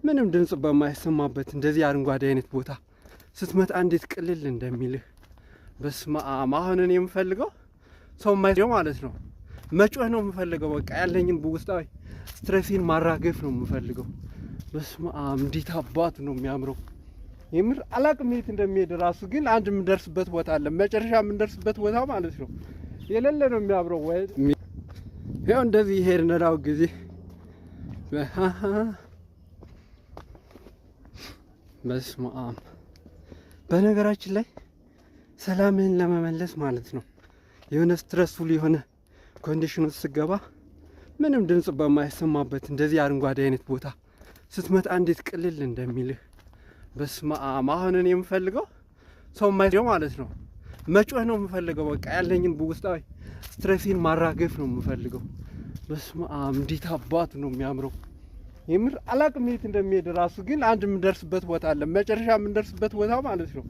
ምንም ድምጽ በማይሰማበት እንደዚህ አረንጓዴ አይነት ቦታ ስትመጣ እንዴት ቅልል እንደሚልህ በስመ አብ። አሁን እኔ የምፈልገው ሰው ማይደው ማለት ነው መጮህ ነው የምፈልገው። በቃ ያለኝን ውስጣዊ ስትሬሲን ማራገፍ ነው የምፈልገው። በስመ አብ እንዴት አባቱ ነው የሚያምረው። የምር አላቅም የት እንደሚሄድ ራሱ፣ ግን አንድ የምንደርስበት ቦታ አለ። መጨረሻ የምንደርስበት ቦታ ማለት ነው የሌለ ነው የሚያምረው። ወይ ይኸው እንደዚህ ይሄድ ነዳው ጊዜ በስመ አብ። በነገራችን ላይ ሰላምህን ለመመለስ ማለት ነው የሆነ ስትረስፉል የሆነ ኮንዲሽን ውስጥ ስገባ ምንም ድምጽ በማይሰማበት እንደዚህ አረንጓዴ አይነት ቦታ ስትመጣ እንዴት ቅልል እንደሚልህ በስመ አብ። አሁን እኔ የምፈልገው ሰው ማይደው ማለት ነው መጮህ ነው የምፈልገው። በቃ ያለኝን ውስጣዊ ስትሬሲን ማራገፍ ነው የምፈልገው። በስመ አብ እንዴት አባቱ ነው የሚያምረው። የምር አላቅም የት እንደሚሄድ ራሱ፣ ግን አንድ የምንደርስበት ቦታ አለ። መጨረሻ የምንደርስበት ቦታ ማለት ነው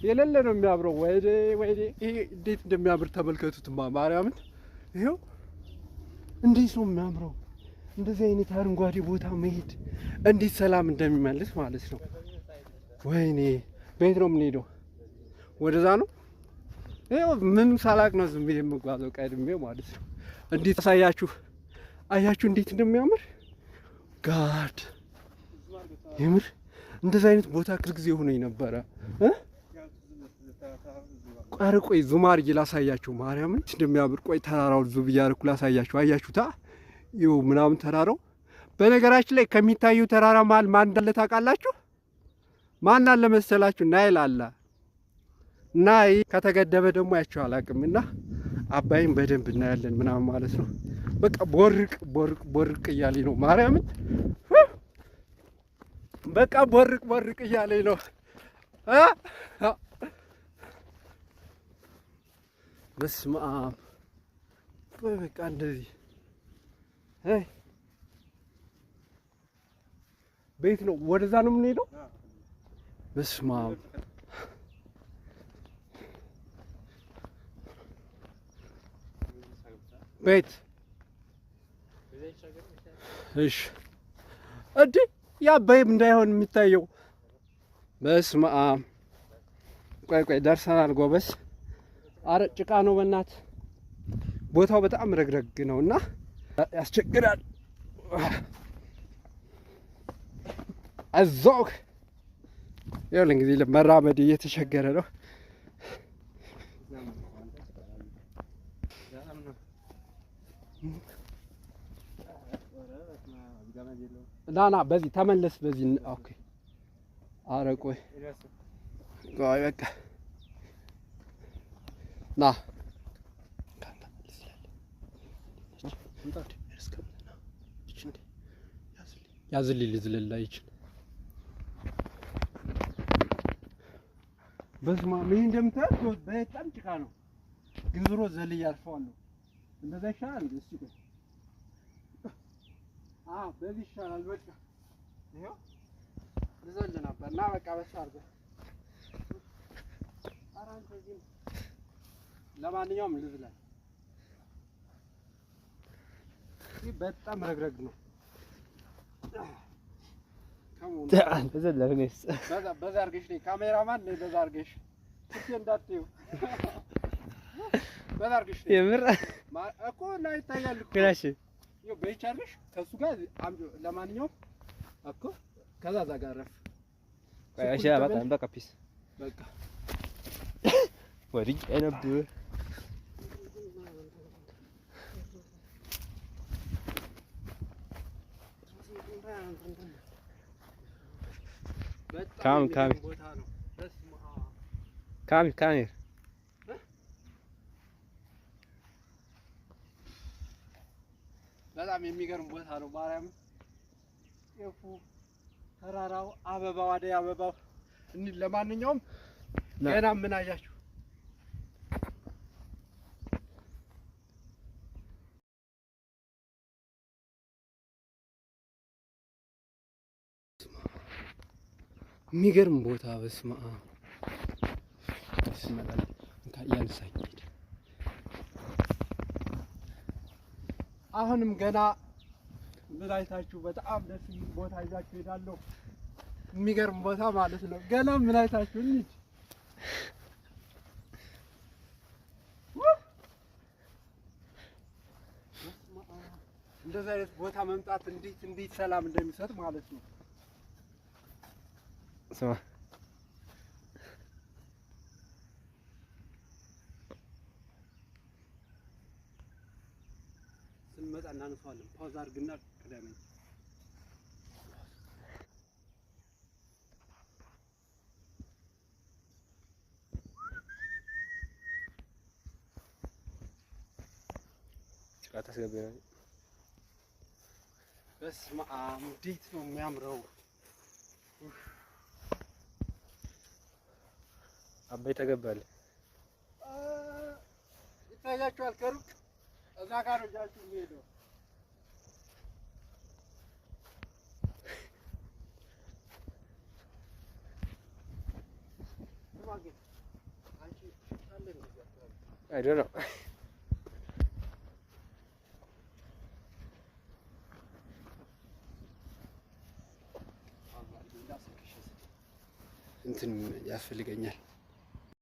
የሌለ ነው የሚያምረው። ወይኔ ወይኔ ይሄ እንዴት እንደሚያምር ተመልከቱትማ ማርያምን። ይሄው እንዴት ነው የሚያምረው። እንደዚህ አይነት አረንጓዴ ቦታ መሄድ እንዴት ሰላም እንደሚመልስ ማለት ነው። ወይኔ ቤት ነው የምንሄደው፣ ወደዛ ነው። ይሄው ምን ሳላቅ ነው ዝም ብዬ የምጓዘው ቀድሜ ማለት ነው። እንዴት አሳያችሁ፣ አያችሁ እንዴት እንደሚያምር ጋድ። የምር እንደዚህ አይነት ቦታ ክል ጊዜ ሆኖኝ ነበረ። ቆይ ዙም አድርጌ ላሳያችሁ ማርያምን እንደሚያምር። ቆይ ተራራው ዙም እያደረኩ ላሳያችሁ። አያችሁታ? ይኸው ምናምን ተራራው። በነገራችን ላይ ከሚታዩ ተራራ መሀል ማን እንዳለ ታውቃላችሁ? ማን አለ መሰላችሁ? ናይል አለ። ናይ ከተገደበ ደግሞ ያቸው አላውቅም። እና አባይን በደንብ እናያለን ምናምን ማለት ነው። በቃ ቦርቅ ቦርቅ ቦርቅ እያለኝ ነው ማርያምን። በቃ ቦርቅ ቦርቅ እያለኝ ነው። በስመ አብ። በቃ እንደዚህ ቤት ነው፣ ወደዛ ነው የምንሄደው። በስመ አብ። ቤት እሺ፣ እንዴ ያባይም እንዳይሆን የሚታየው። በስመ አብ። ቆይ ደርሰናል ጎበስ። አረ ጭቃ ነው በእናት ቦታው በጣም ረግረግ ነው እና ያስቸግራል። አዞክ ይኸውልህ እንግዲህ ለመራመድ እየተቸገረ ነው። ና በዚህ ተመለስ፣ በዚህ ኦኬ። አረ ቆይ በቃ ና ያዝልኝ ልዝልላ ይችል። በስመ አብ። ይሄ እንደምታዩት በጣም ጭቃ ነው፣ ግን ዞሮ ዘልዬ አልፈዋለሁ። እንደዛ ይሻላል። እስኪ ቆይ በዚህ ይሻላል። በቃ ይሄው ልዘል ነበር እና በቃ በቃ አድርገህ ለማንኛውም ልዝላል። ይህ በጣም ረግረግ ነው። በዛ አድርገሽ ነይ ካሜራማን ነይ። በዛ አድርገሽ እስኪ እንዳትዪው። በዛ አድርገሽ ነይ። የምር እኮ እና ይታያል እኮ እሺ። ይኸው በይቻ አድርገሽ ከእሱ ጋር ለማንኛውም እኮ ከዛ እዛ ጋር ረፍ። እሺ በቃ ፒስ በቃ ወዲህ ነበር። ካሜር በጣም የሚገርም ቦታ ነው። ማርያም የፉ ተራራው፣ አበባው፣ አደይ አበባው። ለማንኛውም ገና ምን አያችሁ? የሚገርም ቦታ በስመ አብ። ያንሳኝ። አሁንም ገና ምን አይታችሁ በጣም ደስ የሚል ቦታ ይዛችሁ ሄዳለሁ። የሚገርም ቦታ ማለት ነው። ገና ምን አይታችሁ እንሂድ። እንደዚህ አይነት ቦታ መምጣት እንዴት ሰላም እንደሚሰጥ ማለት ነው። ስንመጣ እናነሳዋለን። ፓውዝ አድርግና ቅደም። ጭቃ ታስገባኝ። በስመ አብ እንዴት ነው የሚያምረው! አባይ ተገባለ። ይታያችኋል ከሩቅ እዛ ጋር ነው እጃችሁ የሚሄደው። I don't know. እንትን ያስፈልገኛል።